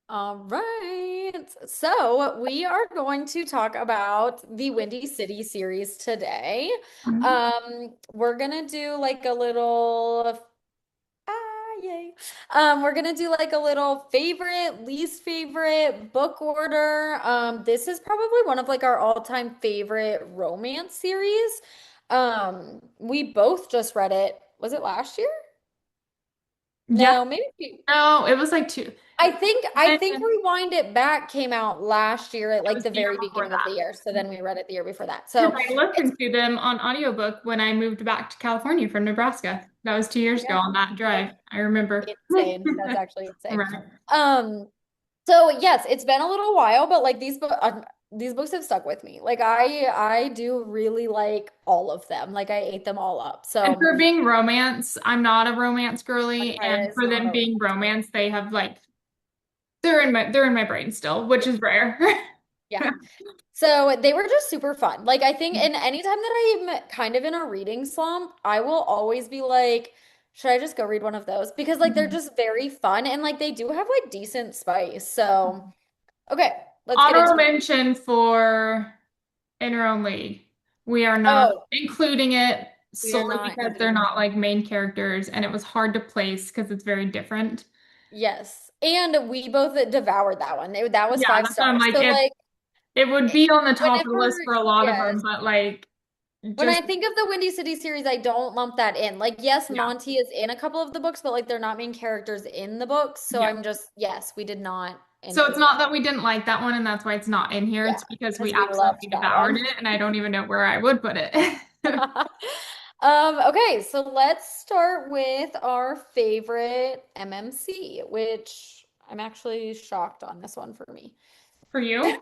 All right. So we are going to talk about the Windy City series today. Mhm. We're gonna do like a little yay. We're gonna do like a little favorite, least favorite book order. This is probably one of like our all-time favorite romance series. We both just read it. Was it last year? Yeah, No, maybe. no, it was like two. I think It Rewind It Back came out last year at like was the the year very before beginning of the that. year. So then we read it the year before that. Because So I it's listened to them on audiobook when I moved back to California from Nebraska. That was 2 years ago yeah, on that drive. I remember. insane. That's actually insane. Right. Um, so yes, it's been a little while, but like these books have stuck with me. Like I do really like all of them. Like I ate them all up. And So for being romance, I'm not a romance girly, Akira and is for not them a being romance girl. romance, they have like they're in my brain still, which is rare. Yeah. So they were just super fun. Like I think, and anytime that I'm kind of in a reading slump, I will always be like, should I just go read one of those? Because like they're just very fun and like they do have like decent spice. So okay, let's get into Honorable it. mention for In Our Own League. We are not Oh, including it we are solely not because they're including it. not like main characters and it was hard to place because it's very different. Yes. And we both devoured that one. That was Yeah, five that's why I'm stars. like So like it would be on the top of the whenever, list for a lot of them, yes. but like When just I think of the Windy City series, I don't lump that in. Like, yes, yeah. Monty is in a couple of the books, but like they're not main characters in the books. So Yeah. I'm just, yes, we did not So it's include not that. that we didn't like that one and that's why it's not in here. Yeah, It's because we because we loved absolutely that devoured one. it and I don't even know where I would put it. Okay, so let's start with our favorite MMC, which I'm actually shocked on this one for me. For you?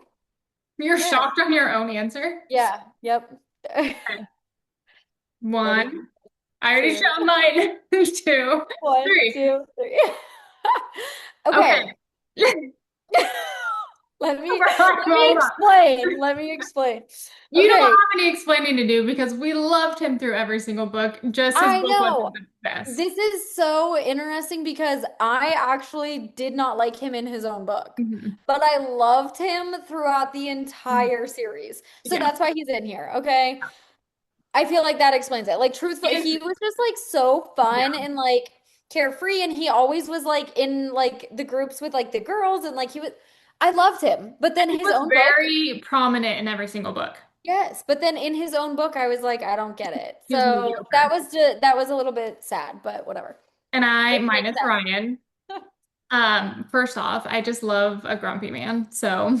You're Yes. shocked on your own answer? Yeah. Yep. Okay. Ready? One. I already Two. shot mine. Two. One, Three. two, three. Okay. Okay. Let me let me Hold on. explain. Let me explain. You don't Okay, have any explaining to do because we loved him through every single book. Just his I book wasn't know. the best. This is so interesting because I actually did not like him in his own book, Mhm. but I loved him throughout the entire series. So Yeah. that's why he's in here, okay? I feel like that explains it. Like truthfully, His, he was just like so yeah. fun and like carefree and he always was like in like the groups with like the girls and like he was I loved him. But then He his was own book, very prominent in every single book. yes, but then in his own book I was like I don't get it. He was So that mediocre. was just that was a little bit sad, but whatever. And I, It makes minus Ryan, sense. first off, I just love a grumpy man. So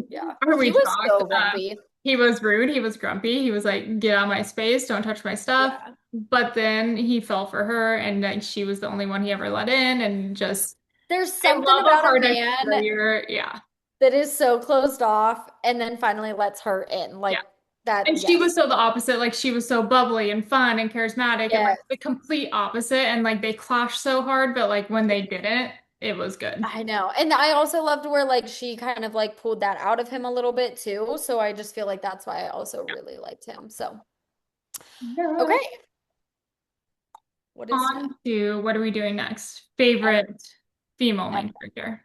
Yeah. are He we was shocked? so grumpy. He was rude. He was grumpy. He was like, get out of my space. Don't touch my stuff. Yeah. But then he fell for her and like, she was the only one he ever let in. And just, There's I something love a about a hard man exterior. Yeah. that is so closed off and then finally lets her in. Yeah. Like that, And she yes. was so the opposite. Like she was so bubbly and fun and charismatic and like Yes. the complete opposite. And like they clashed so hard, but like when they didn't, it was good. I know. And I also loved where like she kind of like pulled that out of him a little bit too. So I just feel like that's why I also really liked him. So, Yeah. okay, what is On next? to what are we doing next? Favorite female M. main character.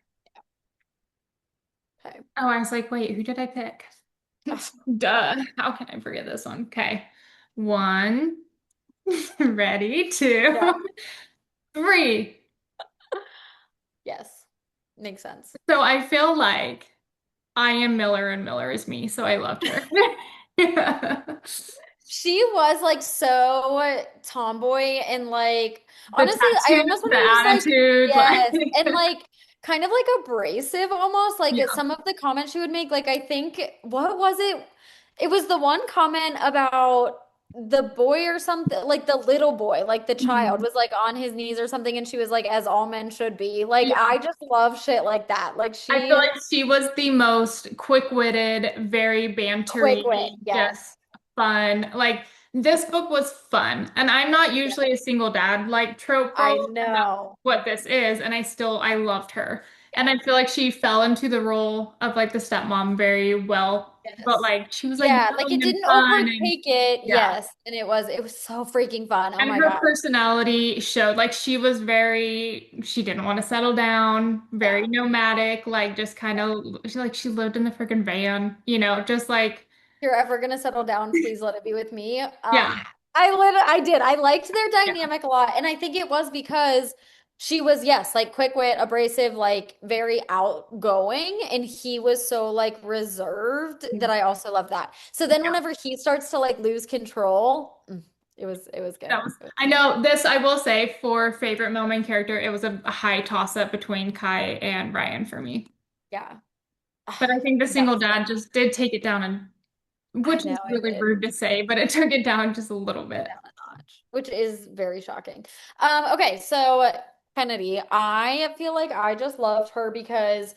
Okay. Oh, I was like, wait, who did I pick? Duh. How can I forget this one? Okay. One. Ready? Two. Yeah. Three. Yes. Makes sense. So I feel like I am Miller and Miller is me, so I loved her. Yeah. She was like so tomboy and like The honestly, I tattoos, almost want the to use like attitude, yes, like and like kind of like abrasive almost like yeah. some of the comments she would make like I think what was it? It was the one comment about the boy or something like the little boy, like the child Mhm. was like on his knees or something and she was like as all men should be. Like Yeah. I just love shit like that. Like I feel she like she was the most quick-witted, very quick bantery, wit. just Yes. fun. Like this book was fun. And I'm not usually a single dad like trope I girl, and that's know. what this is. And I loved her. And Yeah. I feel like she fell into the role of like the stepmom very well. But Yes. like she was like Yeah, like young it and didn't fun and overtake it. yeah. Yes, and it was so freaking fun. Oh And my her God. personality showed like she was she didn't want to settle down, very Yeah. nomadic, like just kind of she lived in the freaking van, just like If you're ever gonna settle down, please let it be with me. yeah, I did. I liked their yeah, dynamic a lot, and I think it was because she was, yes, like quick wit, abrasive, like very outgoing, and he was so like reserved that I also love that. So then yeah. whenever he starts to like lose control, it was good. That was, It was I know this, I will say for favorite moment character, it was a high toss up between Kai and Ryan for me. yeah. But I think the single Yes, dad just did take it down and I which know is it really did. rude to say, but it took it down just a little bit. Down a notch, which is very shocking. Okay, so Kennedy, I feel like I just loved her because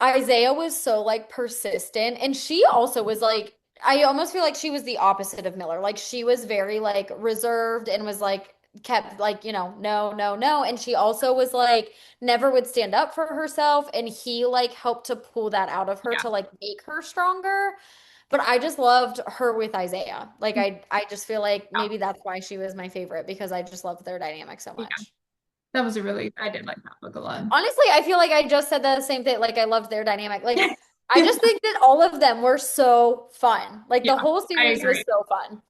Isaiah was so like persistent, and she also was like, I almost feel like she was the opposite of Miller. Like she was very like reserved and was like kept like, no, no, no. And she also was like never would stand up for herself, and he like helped to pull that out of her Yeah. to like make her stronger. But I just loved her with Isaiah. Like I just feel like maybe that's why she was my favorite because I just loved their dynamic so Yeah. much. That was I did like that book a lot. Honestly, I feel like I just said the same thing. Like I loved their dynamic. Like I just think that all of them were so fun. Like Yeah, the whole I series was agree. so fun.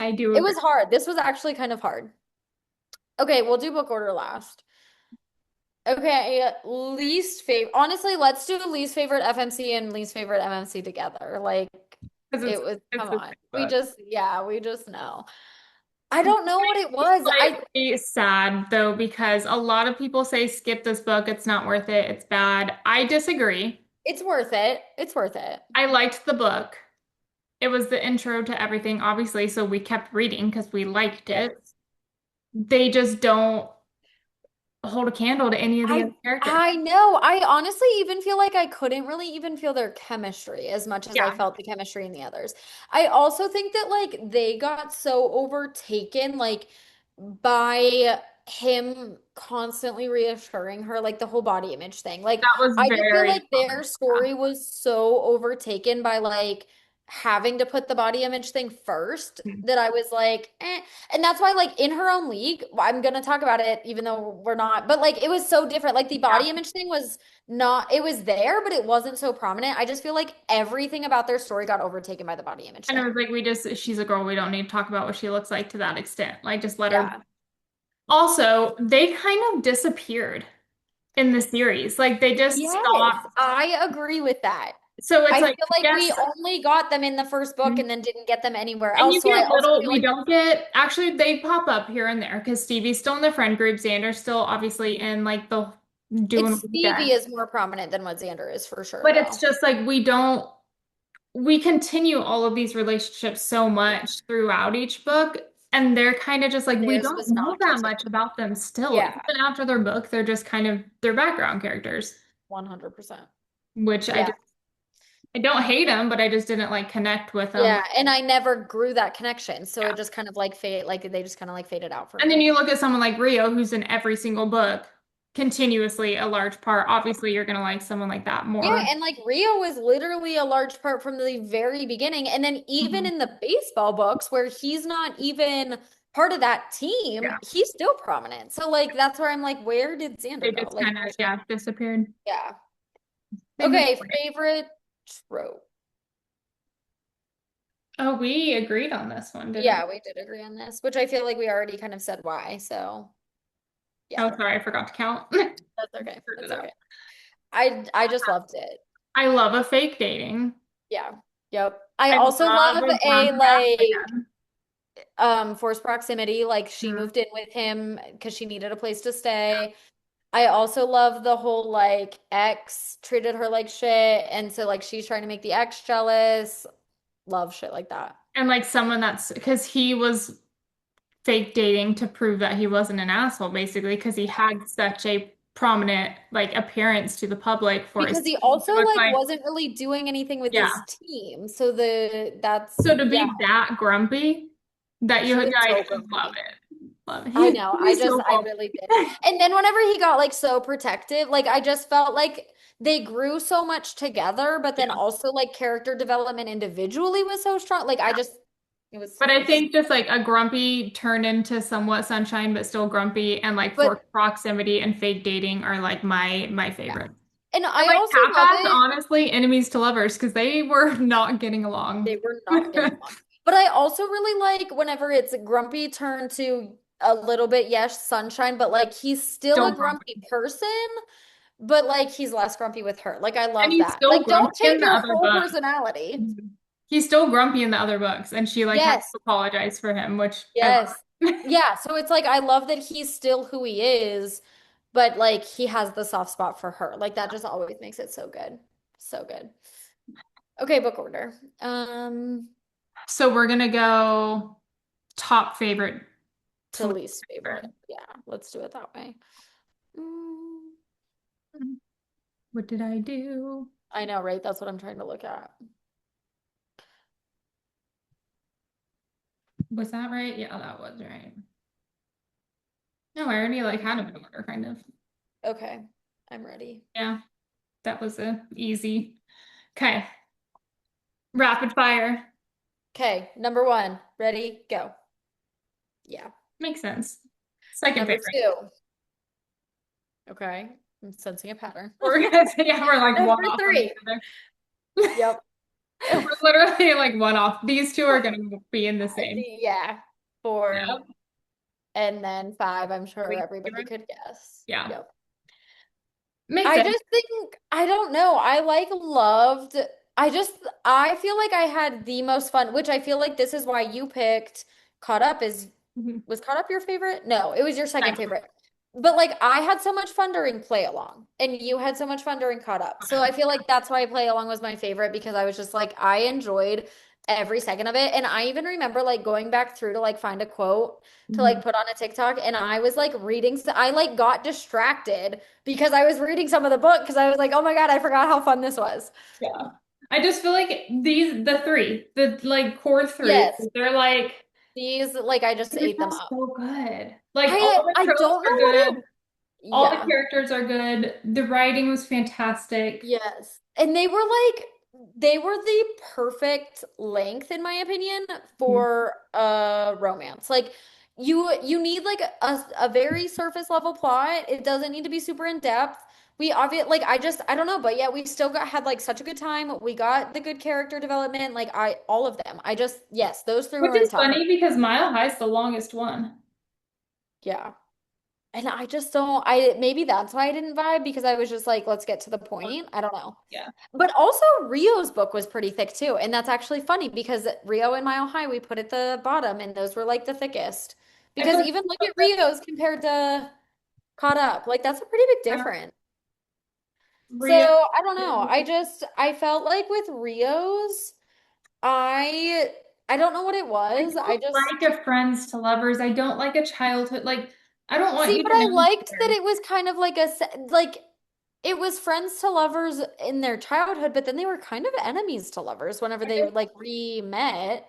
I do It agree. was hard. This was actually kind of hard. Okay, we'll do book order last. Okay, least favorite. Honestly, let's do least favorite FMC and least favorite MMC together. Like Because it was, it's come the on. same book. Yeah, we just know. I don't know what it It's was. slightly sad though, because a lot of people say skip this book, it's not worth it, it's bad. I disagree. It's worth it. It's worth it. I liked the book. It was the intro to everything, obviously, so we kept reading because we liked it. Yes. They just don't hold a candle to any of the I other characters. I know. I honestly even feel like I couldn't really even feel their chemistry as much as I Yeah, felt the chemistry in the others. I also think that like they got so overtaken like by him constantly reassuring her like the whole body image thing. Like that was I just feel very like common. their story was so overtaken by like having to put the body image thing first Yeah. that I was like, eh. And that's why, like, in her own league, I'm gonna talk about it, even though we're not, but like, it was so different. Like, the Yeah. body image thing was not, it was there, but it wasn't so prominent. I just feel like everything about their story got overtaken by the body image And it thing. was like she's a girl, we don't need to talk about what she looks like to that extent. Like just let her. Yeah. Also, they kind of disappeared in the series. Like they just Yes, stopped. I agree with that. So it's I like, feel like we yes, only got them in the first book and then didn't get them anywhere and you else. So I get also little, feel we like, don't get, actually, they pop up here and there because Stevie's still in the friend group. Xander's still obviously in like the doing it's what he Stevie does. is more prominent than what Xander is for sure, But it's though. just like we continue all of these relationships so Yeah. much throughout each book. And they're kind of just like, we Theirs don't was know not that much continued. about them still. Yeah, Even after their book, they're just kind of their background characters, 100%. which Yeah. I don't hate them, but I just didn't like connect with them. Yeah, and I never grew that connection, so Yeah. it just kind of like fade, like they just kind of like faded out for And then me. you look at someone like Rio, who's in every single book, continuously a large part. Obviously, you're gonna like someone like that Yeah, more. and like Rio was literally a large part from the very beginning, and then even Mhm. in the baseball books where he's not even part of that team, Yeah, he's still prominent. So like that's where I'm like, where did they Xander go? just Like, kind of yeah disappeared. yeah. They moved Okay, away. favorite trope. Oh, we agreed on this one, didn't we? Yeah, we did agree on this, which I feel like we already kind of said why. So yeah, Oh, sorry, I forgot to count. Screwed that's okay. it That's up. okay. I just loved it. I love a fake dating. Yeah. Yep. I I also love love a a romance like again. forced proximity. Like she Mhm. moved in with him because she needed a place to stay. I also love the whole like ex treated her like shit. And so like she's trying to make the ex jealous. Love shit like that. And like someone that's because he was fake dating to prove that he wasn't an asshole, basically, because he Yeah. had such a prominent like appearance to the public for his Because he team. also So it's like like, wasn't really doing anything with his yeah. team. So that's So to yeah, be that grumpy that you he was I so love grumpy. it. Love it. I know. He's so I cool. really did. And then whenever he got like so protective, like I just felt like they grew so much together, but then Yeah. also like character development individually was so strong. Like I just, But it I was, think just like a grumpy turned into somewhat sunshine, but still grumpy, and like but forced proximity and fake dating are like my yeah. favorite. And And I like also love half-assed, it. honestly, enemies to lovers because they were not getting along. They were not getting along. But I also really like whenever it's a grumpy turn to a little bit, yes, sunshine, but like he's still Still a grumpy grumpy. person, but like he's less grumpy with her. Like I And love he's that. still Like don't grumpy in take the your other whole book. personality. Mhm. He's still grumpy in the other books, and she like has Yes. to apologize for him, which I Yes. love. Yeah, so it's like I love that he's still who he is, but like he has the soft spot for her. Like that just always makes it so good. So good. Okay, book order. So we're gonna go top favorite to To least least favorite. favorite. Yeah, let's do it that way. Mm, What did I do? I know, right? That's what I'm trying to look at. Was that right? Yeah, that was right. No, I already like had them in order, kind of. Okay, I'm ready. Yeah, that was a easy. Okay, rapid fire. Okay, number one. Ready? Go. Yeah. Makes sense. Second Number favorite. two. Okay, I'm sensing a pattern. We're gonna say yeah, we're like one Number off from each three. other. Yep. We're literally like one off. These two are gonna be in the same. Yeah. Four. Yeah. And then five, I'm sure Least everybody favorite. could guess. Yeah. Yep. Makes I sense. just think, I don't know. I like loved, I just, I feel like I had the most fun, which I feel like this is why you picked Caught Up is, Mhm. was Caught Up your favorite? No, it was your second Second. favorite. But like I had so much fun during Play Along and you had so much fun during Caught Up. So I feel like that's why Play Along was my favorite because I was just like, I enjoyed every second of it. And I even remember like going back through to like find a quote to Mhm. like put on a TikTok and I was like reading, I like got distracted because I was reading some of the book because I was like, oh my God, I forgot how fun this was. Yeah. I just feel like the three, the like core three, Yes. they're like These, like, I just they're ate them just up. so good. Like all the I tropes don't are know what good. it, All the yeah. characters are good. The writing was fantastic. Yes. And they were like, they were the perfect length, in my opinion, Mhm. for a romance. Like, you need like a very surface level plot. It doesn't need to be super in depth. We obviously like I don't know, but yeah, we still got had like such a good time. We got the good character development, like I all of them. I just yes, those three Which were in is top. funny because Mile High is the longest one. Yeah. And I just don't, I maybe that's why I didn't vibe because I was just like, let's get to the point. I don't know. Yeah. But also Rio's book was pretty thick too. And that's actually funny because Rio and Mile High we put at the bottom and those were like the thickest. I Because put, even look put at Rio's compared to Caught Up. Like that's a pretty big the difference. So Rio. I don't know. I felt like with Rio's, I I don't know what it I was. I don't just like a friends to lovers. I don't like a childhood. Like, I don't want see, you but to I know each liked that other. it was kind of like like it was friends to lovers in their childhood, but then they were kind of enemies to lovers whenever I they just- like re-met.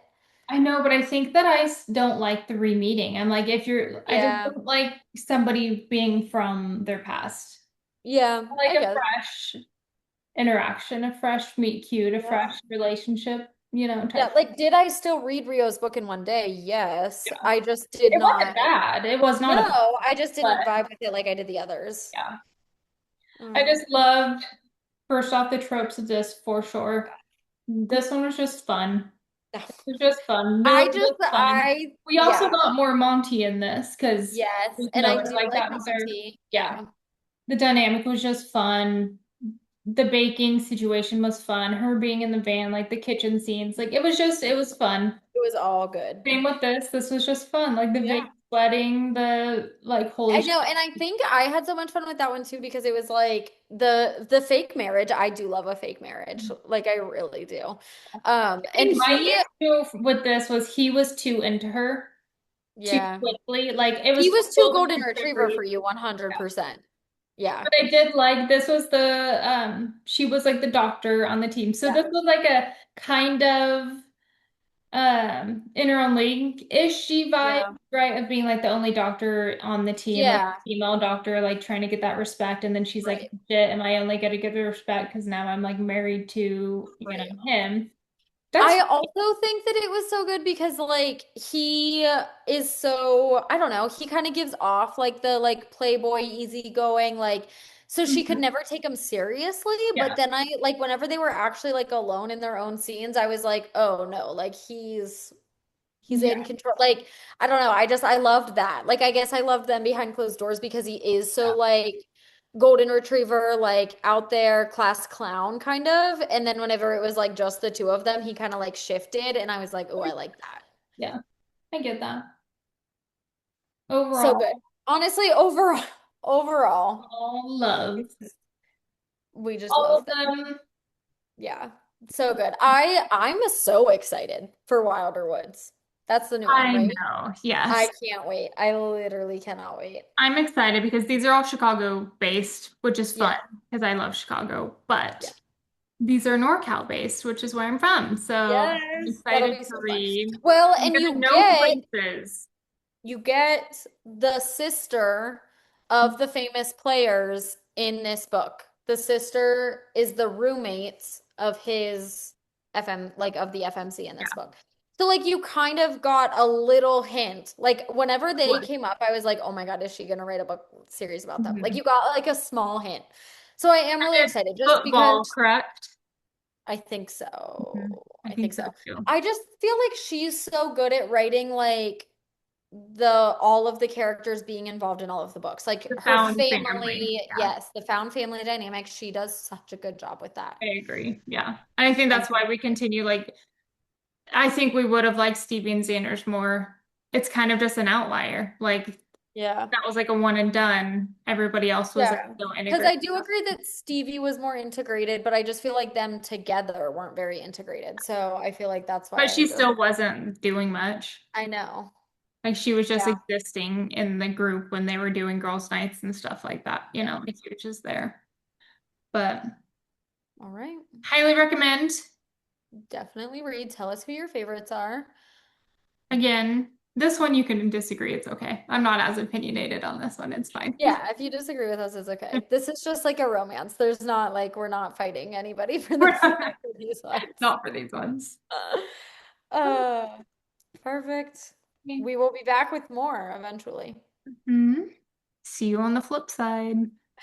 I know, but I think that don't like the re-meeting. I'm like, if you're, I just Yeah. don't like somebody being from their past. Yeah, I like I a guess. fresh interaction, a fresh meet cute, a Yeah. fresh relationship, Yeah, type. like did I still read Rio's book in one day? Yes. Yeah. I just did It wasn't not. bad. It was not a bad, No, I just but didn't vibe with it like I did the others. yeah. I Mm. just loved first off the tropes of this for sure. This one was just fun. It was just fun. Miller was fun. We also Yeah, got more Monty in this because yes. with And I Miller, do like like that was our, Monty. yeah, Yeah. the dynamic was just fun. The baking situation was fun. Her being in the van, like the kitchen scenes, like it was fun. It was all good. Same with this. This was just fun. Like the Yeah. Vegas wedding, the like I holy shit. know, and I think I had so much fun with that one too because it was like the fake marriage. I do love a fake marriage. Like I really do. I And think my he issue with this was he was too into her too yeah. quickly. Like it He was was too golden golden retriever retriever. for you 100%. Yeah. But I did like this was the she was like the doctor on the team. So Yeah. this was like a kind of in her own league-ish she vibe, Yeah. right? Of being like the only doctor on the team, like Yeah. female doctor, like trying to get that respect. And then she's like, Right. shit, am I only gonna get the respect because now I'm like married to, Right. him? That's I also think that it was so good because like he is so, I don't know, he kind of gives off like the like playboy easygoing like so she could Mhm. never take him seriously, but Yeah. then I like whenever they were actually like alone in their own scenes, I was like, "Oh no, like he's Yeah. in control." Like I don't know, I loved that. Like I guess I loved them behind closed doors because he is so like golden retriever, like out there class clown kind of. And then whenever it was like just the two of them, he kind of like shifted and I was like, "Oh, I like that." Yeah. I get that. So good. Overall, Honestly, overall, all love. we just All love of them. them. Yeah. So good. I'm so excited for Wilder Woods. That's the new one, I right? know. I Yes. can't wait. I literally cannot wait. I'm excited because these are all Chicago based, which is fun Yeah. because I love Chicago, Yeah. but these are NorCal based, which is where I'm from. So I'm Yes. That'll excited be to so fun. read. Well, I'm and gonna know places. you get the sister of the famous players in this book. The sister is the roommates of his FM, like of the FMC in this Yeah, book. So like you kind of got a little hint. Like whenever of they course. came up, I was like, "Oh my God, is she gonna write a book series about them?" Like Mhm. you got like a small hint. So I am really And it's excited just football, because correct? I think so. I I think think so so. too. I just feel like she's so good at writing like the all of the characters being involved in all of the books. Like The her found family. family, Yeah, yes, the found family dynamic, she does such a good job with that. I agree. Yeah. And I think I that's why think we continue. Like, I think we would have liked Stevie and Xander's more. It's kind of just an outlier. Like, yeah. that was like a one and done. Everybody else was like Yeah. so Because integrated. I do agree that Stevie was more integrated, but I just feel like them together weren't very integrated. So I feel like that's But why I she just still wasn't doing much. I know. Like she was just Yeah. existing in the group when they were doing girls' nights and stuff like that, Yeah. like she was just there. But All right. highly recommend. Definitely read. Tell us who your favorites are. Again, this one you can disagree. It's okay. I'm not as opinionated on this one. It's fine. Yeah, if you disagree with us, it's okay. This is just like a romance. There's not like we're not fighting anybody for We're this not for these ones. not for these ones. Uh, perfect. Okay. We will be back with more eventually. Mhm. See you on the flip side.